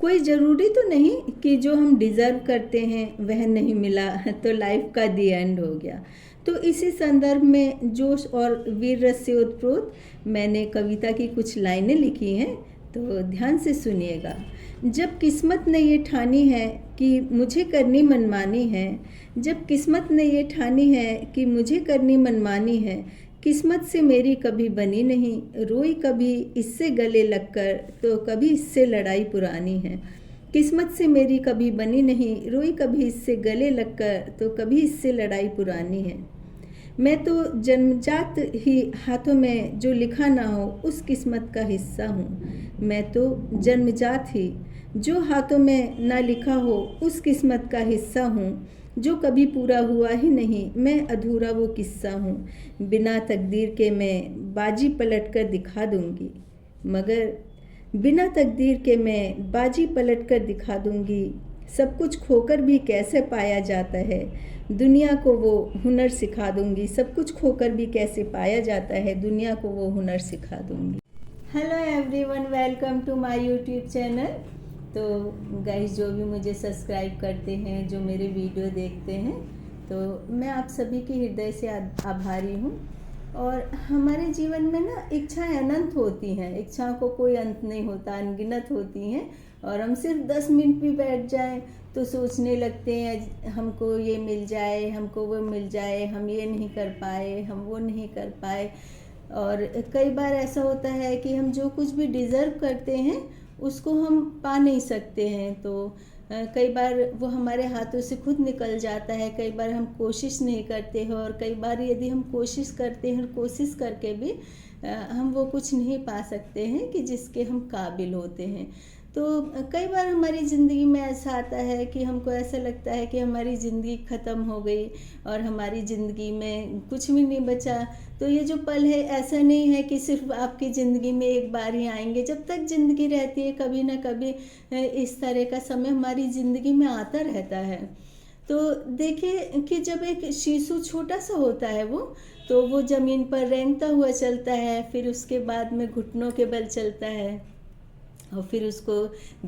कोई ज़रूरी तो नहीं कि जो हम डिज़र्व करते हैं वह नहीं मिला तो लाइफ का दी एंड हो गया। तो इसी संदर्भ में जोश और वीर रस से ओतप्रोत मैंने कविता की कुछ लाइनें लिखी हैं, तो ध्यान से सुनिएगा। जब किस्मत ने ये ठानी है कि मुझे करनी मनमानी है, जब किस्मत ने ये ठानी है कि मुझे करनी मनमानी है, किस्मत से मेरी कभी बनी नहीं, रोई कभी इससे गले लगकर तो कभी इससे लड़ाई पुरानी है। किस्मत से मेरी कभी बनी नहीं, रोई कभी इससे गले लगकर तो कभी इससे लड़ाई पुरानी है। मैं तो जन्मजात ही हाथों में जो लिखा ना हो उस किस्मत का हिस्सा हूँ। मैं तो जन्मजात ही जो हाथों में ना लिखा हो उस किस्मत का हिस्सा हूँ। जो कभी पूरा हुआ ही नहीं, मैं अधूरा वो किस्सा हूँ। बिना तकदीर के मैं बाजी पलट कर दिखा दूँगी, मगर बिना तकदीर के मैं बाजी पलट कर दिखा दूँगी। सब कुछ खोकर भी कैसे पाया जाता है, दुनिया को वो हुनर सिखा दूँगी। सब कुछ खोकर भी कैसे पाया जाता है, दुनिया को वो हुनर सिखा दूँगी। Hello everyone, welcome to my YouTube channel. तो गाइस, जो भी मुझे सब्सक्राइब करते हैं, जो मेरे वीडियो देखते हैं, तो मैं आप सभी की हृदय से आभारी हूँ। और हमारे जीवन में ना इच्छाएं अनंत होती हैं, इच्छाओं को कोई अंत नहीं होता, अनगिनत होती हैं। और हम सिर्फ 10 मिनट भी बैठ जाएं तो सोचने लगते हैं हमको ये मिल जाए, हमको वो मिल जाए, हम ये नहीं कर पाए, हम वो नहीं कर पाए। और कई बार ऐसा होता है कि हम जो कुछ भी डिज़र्व करते हैं उसको हम पा नहीं सकते हैं। तो कई बार वो हमारे हाथों से खुद निकल जाता है। कई बार हम कोशिश नहीं करते हैं, और कई बार यदि हम कोशिश करते हैं, कोशिश करके भी हम वो कुछ नहीं पा सकते हैं कि जिसके हम काबिल होते हैं। तो कई बार हमारी ज़िंदगी में ऐसा आता है कि हमको ऐसा लगता है कि हमारी ज़िंदगी ख़त्म हो गई और हमारी ज़िंदगी में कुछ भी नहीं बचा। तो ये जो पल है, ऐसा नहीं है कि सिर्फ आपकी ज़िंदगी में एक बार ही आएंगे। जब तक ज़िंदगी रहती है, कभी ना कभी इस तरह का समय हमारी ज़िंदगी में आता रहता है। तो देखिए कि जब एक शिशु छोटा सा होता है तो वो ज़मीन पर रेंगता हुआ चलता है, फिर उसके बाद में घुटनों के बल चलता है, और फिर उसको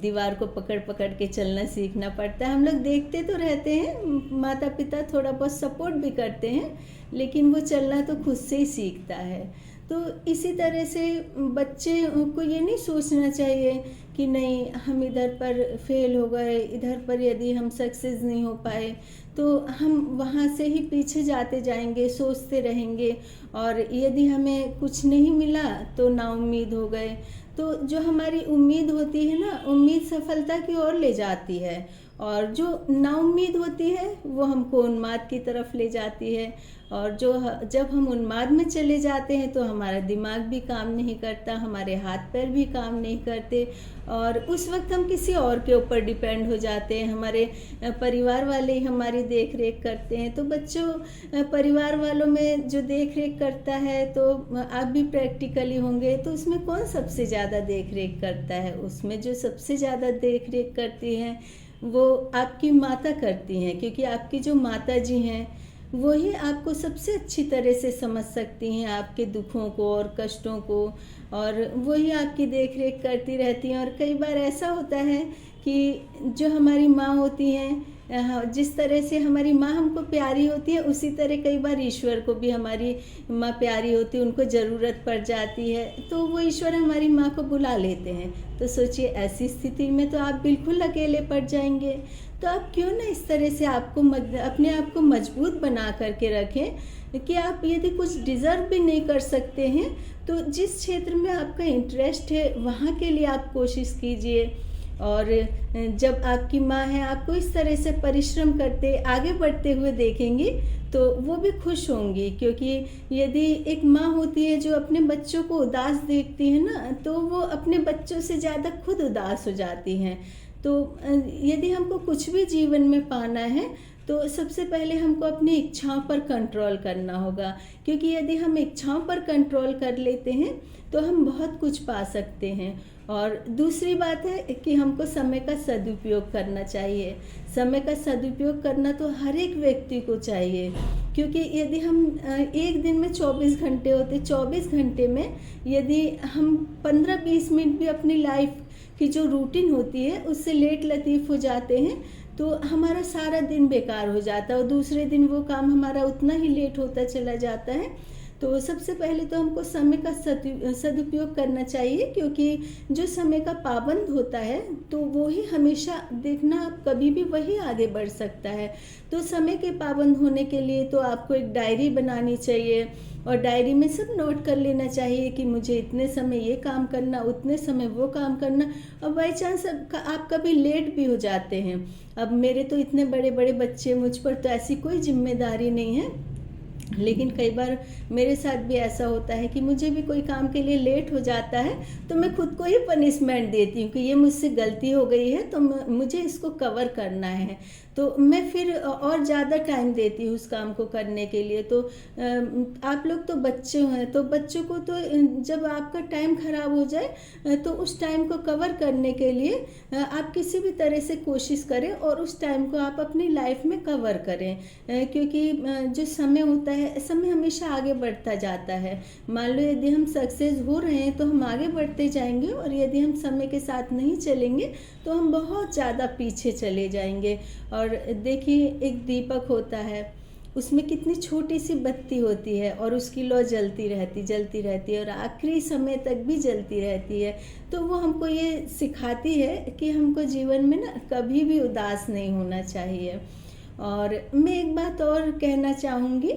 दीवार को पकड़ पकड़ के चलना सीखना पड़ता है। हम लोग देखते तो रहते हैं, माता पिता थोड़ा बहुत सपोर्ट भी करते हैं, लेकिन वो चलना तो खुद से ही सीखता है। तो इसी तरह से बच्चे को ये नहीं सोचना चाहिए कि नहीं, हम इधर पर फेल हो गए, इधर पर यदि हम सक्सेस नहीं हो पाए तो हम वहाँ से ही पीछे जाते जाएंगे, सोचते रहेंगे। और यदि हमें कुछ नहीं मिला तो नाउम्मीद हो गए। तो जो हमारी उम्मीद होती है ना, उम्मीद सफलता की ओर ले जाती है, और जो नाउम्मीद होती है वो हमको उन्माद की तरफ ले जाती है। और जब हम उन्माद में चले जाते हैं तो हमारा दिमाग भी काम नहीं करता, हमारे हाथ पैर भी काम नहीं करते, और उस वक्त हम किसी और के ऊपर डिपेंड हो जाते हैं। हमारे परिवार वाले ही हमारी देख रेख करते हैं। तो बच्चों, परिवार वालों में जो देख रेख करता है, तो आप भी प्रैक्टिकली होंगे, तो उसमें कौन सबसे ज़्यादा देख रेख करता है? उसमें जो सबसे ज़्यादा देख रेख करती हैं वो आपकी माता करती हैं, क्योंकि आपकी जो माता जी हैं वही आपको सबसे अच्छी तरह से समझ सकती हैं, आपके दुखों को और कष्टों को, और वही आपकी देख रेख करती रहती हैं। और कई बार ऐसा होता है कि जो हमारी माँ होती हैं, जिस तरह से हमारी माँ हमको प्यारी होती है, उसी तरह कई बार ईश्वर को भी हमारी माँ प्यारी होती है, उनको ज़रूरत पड़ जाती है, तो वो ईश्वर हमारी माँ को बुला लेते हैं। तो सोचिए, ऐसी स्थिति में तो आप बिल्कुल अकेले पड़ जाएंगे। तो आप क्यों ना इस तरह से अपने आप को मजबूत बना करके रखें कि आप यदि कुछ डिज़र्व भी नहीं कर सकते हैं तो जिस क्षेत्र में आपका इंटरेस्ट है वहाँ के लिए आप कोशिश कीजिए। और जब आपकी माँ है आपको इस तरह से परिश्रम करते आगे बढ़ते हुए देखेंगी तो वो भी खुश होंगी, क्योंकि यदि एक माँ होती है जो अपने बच्चों को उदास देखती है ना, तो वो अपने बच्चों से ज़्यादा खुद उदास हो जाती हैं। तो यदि हमको कुछ भी जीवन में पाना है तो सबसे पहले हमको अपनी इच्छाओं पर कंट्रोल करना होगा, क्योंकि यदि हम इच्छाओं पर कंट्रोल कर लेते हैं तो हम बहुत कुछ पा सकते हैं। और दूसरी बात है कि हमको समय का सदुपयोग करना चाहिए। समय का सदुपयोग करना तो हर एक व्यक्ति को चाहिए, क्योंकि यदि हम एक दिन में 24 घंटे होते, 24 घंटे में यदि हम 15-20 मिनट भी अपनी लाइफ कि जो रूटीन होती है उससे लेट लतीफ़ हो जाते हैं तो हमारा सारा दिन बेकार हो जाता है और दूसरे दिन वो काम हमारा उतना ही लेट होता चला जाता है। तो सबसे पहले तो हमको समय का सदुपयोग करना चाहिए, क्योंकि जो समय का पाबंद होता है तो वो ही हमेशा देखना, आप कभी भी वही आगे बढ़ सकता है। तो समय के पाबंद होने के लिए तो आपको एक डायरी बनानी चाहिए और डायरी में सब नोट कर लेना चाहिए कि मुझे इतने समय ये काम करना, उतने समय वो काम करना। और बाई चांस आप कभी लेट भी हो जाते हैं। अब मेरे तो इतने बड़े बड़े बच्चे, मुझ पर तो ऐसी कोई जिम्मेदारी नहीं है, लेकिन कई बार मेरे साथ भी ऐसा होता है कि मुझे भी कोई काम के लिए लेट हो जाता है तो मैं खुद को ही पनिशमेंट देती हूँ कि ये मुझसे गलती हो गई है तो मुझे इसको कवर करना है। तो मैं फिर और ज़्यादा टाइम देती हूँ उस काम को करने के लिए। तो आप लोग तो बच्चे हैं, तो बच्चों को तो जब आपका टाइम ख़राब हो जाए तो उस टाइम को कवर करने के लिए आप किसी भी तरह से कोशिश करें और उस टाइम को आप अपनी लाइफ में कवर करें, क्योंकि जो समय होता है, समय हमेशा आगे बढ़ता जाता है। मान लो यदि हम सक्सेस हो रहे हैं तो हम आगे बढ़ते जाएंगे, और यदि हम समय के साथ नहीं चलेंगे तो हम बहुत ज़्यादा पीछे चले जाएंगे। और देखिए, एक दीपक होता है, उसमें कितनी छोटी सी बत्ती होती है और उसकी लौ जलती रहती है और आखिरी समय तक भी जलती रहती है। तो वो हमको ये सिखाती है कि हमको जीवन में ना कभी भी उदास नहीं होना चाहिए। और मैं एक बात और कहना चाहूँगी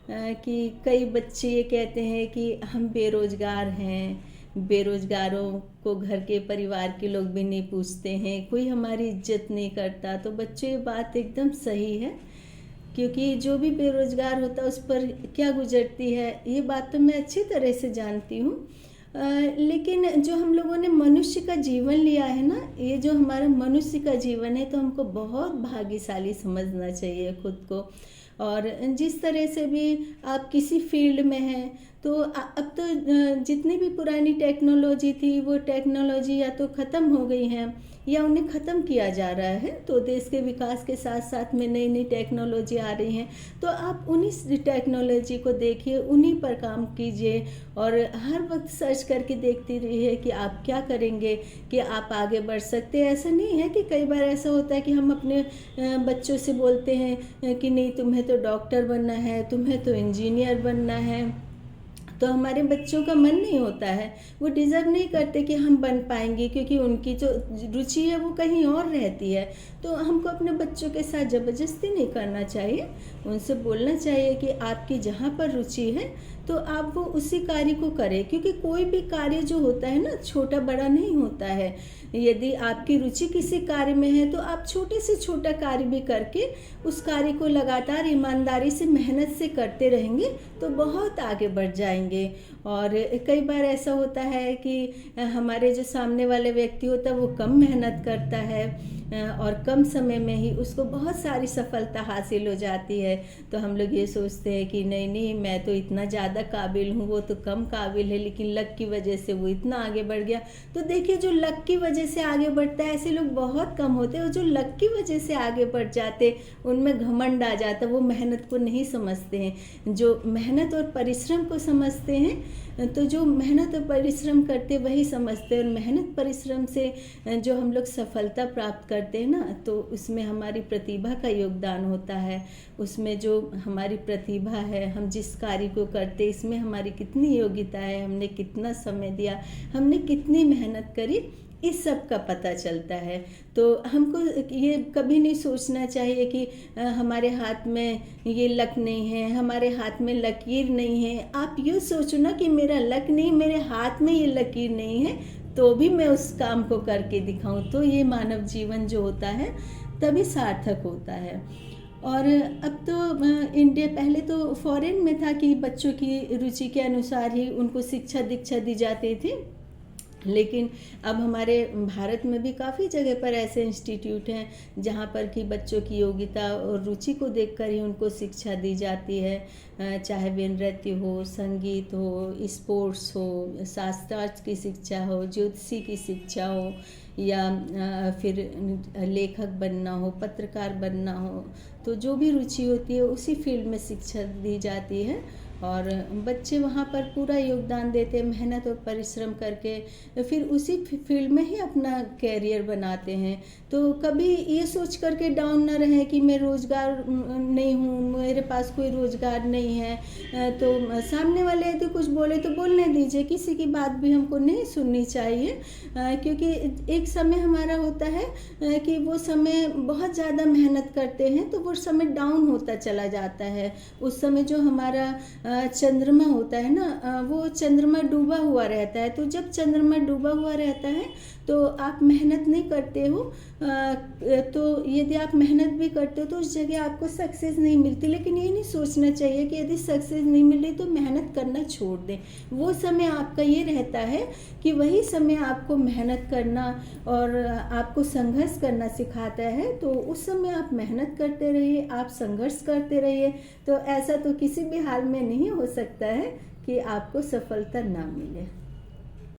कि कई बच्चे ये कहते हैं कि हम बेरोज़गार हैं, बेरोज़गारों को घर के परिवार के लोग भी नहीं पूछते हैं, कोई हमारी इज्जत नहीं करता। तो बच्चों, ये बात एकदम सही है, क्योंकि जो भी बेरोज़गार होता है उस पर क्या गुजरती है ये बात तो मैं अच्छी तरह से जानती हूँ। लेकिन जो हम लोगों ने मनुष्य का जीवन लिया है ना, ये जो हमारा मनुष्य का जीवन है, तो हमको बहुत भाग्यशाली समझना चाहिए खुद को। और जिस तरह से भी आप किसी फील्ड में हैं, तो अब तो जितनी भी पुरानी टेक्नोलॉजी थी वो टेक्नोलॉजी या तो ख़त्म हो गई हैं या उन्हें ख़त्म किया जा रहा है। तो देश के विकास के साथ साथ में नई नई टेक्नोलॉजी आ रही हैं, तो आप उन्हीं टेक्नोलॉजी को देखिए, उन्हीं पर काम कीजिए और हर वक्त सर्च करके देखती रहिए कि आप क्या करेंगे कि आप आगे बढ़ सकते हैं। ऐसा नहीं है कि कई बार ऐसा होता है कि हम अपने बच्चों से बोलते हैं कि नहीं, तुम्हें तो डॉक्टर बनना है, तुम्हें तो इंजीनियर बनना है, तो हमारे बच्चों का मन नहीं होता है, वो डिज़र्व नहीं करते कि हम बन पाएंगे, क्योंकि उनकी जो रुचि है वो कहीं और रहती है। तो हमको अपने बच्चों के साथ ज़बरदस्ती नहीं करना चाहिए, उनसे बोलना चाहिए कि आपकी जहाँ पर रुचि है तो आप वो उसी कार्य को करें, क्योंकि कोई भी कार्य जो होता है ना, छोटा बड़ा नहीं होता है। यदि आपकी रुचि किसी कार्य में है तो आप छोटे से छोटा कार्य भी करके उस कार्य को लगातार ईमानदारी से, मेहनत से करते रहेंगे तो बहुत आगे बढ़ जाएंगे। और कई बार ऐसा होता है कि हमारे जो सामने वाले व्यक्ति होता है वो कम मेहनत करता है और कम समय में ही उसको बहुत सारी सफलता हासिल हो जाती है। तो हम लोग ये सोचते हैं कि नहीं नहीं, मैं तो इतना ज़्यादा काबिल हूँ, वो तो कम काबिल है, लेकिन लक की वजह से वो इतना आगे बढ़ गया। तो देखिए, जो लक की वजह से आगे बढ़ता है, ऐसे लोग बहुत कम होते हैं। और जो लक की वजह से आगे बढ़ जाते, उनमें घमंड आ जाता, वो मेहनत को नहीं समझते हैं। जो मेहनत और परिश्रम को समझते हैं, तो जो मेहनत और परिश्रम करते वही समझते हैं। और मेहनत परिश्रम से जो हम लोग सफलता प्राप्त करते हैं ना, तो उसमें हमारी प्रतिभा का योगदान होता है। उसमें जो हमारी प्रतिभा है, हम जिस कार्य को करते, इसमें हमारी कितनी योग्यता है, हमने कितना समय दिया, हमने कितनी मेहनत करी, इस सब का पता चलता है। तो हमको ये कभी नहीं सोचना चाहिए कि हमारे हाथ में ये लक नहीं है, हमारे हाथ में लकीर नहीं है। आप यूँ सोचो ना कि मेरा लक नहीं, मेरे हाथ में ये लकीर नहीं है, तो भी मैं उस काम को करके दिखाऊं, तो ये मानव जीवन जो होता है तभी सार्थक होता है। और अब तो इंडिया, पहले तो फॉरेन में था कि बच्चों की रुचि के अनुसार ही उनको शिक्षा दीक्षा दी जाती थी, लेकिन अब हमारे भारत में भी काफ़ी जगह पर ऐसे इंस्टीट्यूट हैं जहाँ पर कि बच्चों की योग्यता और रुचि को देखकर ही उनको शिक्षा दी जाती है। चाहे वे नृत्य हो, संगीत हो, स्पोर्ट्स हो, शास्त्रार्थ की शिक्षा हो, ज्योतिषी की शिक्षा हो, या फिर लेखक बनना हो, पत्रकार बनना हो, तो जो भी रुचि होती है उसी फील्ड में शिक्षा दी जाती है। और बच्चे वहाँ पर पूरा योगदान देते हैं, मेहनत और परिश्रम करके फिर उसी फील्ड में ही अपना कैरियर बनाते हैं। तो कभी ये सोच करके डाउन ना रहे कि मैं रोज़गार नहीं हूँ, मेरे पास कोई रोज़गार नहीं है। तो सामने वाले यदि कुछ बोले तो बोलने दीजिए, किसी की बात भी हमको नहीं सुननी चाहिए, क्योंकि एक समय हमारा होता है कि वो समय बहुत ज़्यादा मेहनत करते हैं तो वो समय डाउन होता चला जाता है। उस समय जो हमारा चंद्रमा होता है ना, वो चंद्रमा डूबा हुआ रहता है। तो जब चंद्रमा डूबा हुआ रहता है तो आप मेहनत नहीं करते हो, तो यदि आप मेहनत भी करते हो तो उस जगह आपको सक्सेस नहीं मिलती। लेकिन ये नहीं सोचना चाहिए कि यदि सक्सेस नहीं मिल रही तो मेहनत करना छोड़ दें। वो समय आपका ये रहता है कि वही समय आपको मेहनत करना और आपको संघर्ष करना सिखाता है। तो उस समय आप मेहनत करते रहिए, आप संघर्ष करते रहिए। तो ऐसा तो किसी भी हाल में नहीं हो सकता है कि आपको सफलता ना मिले।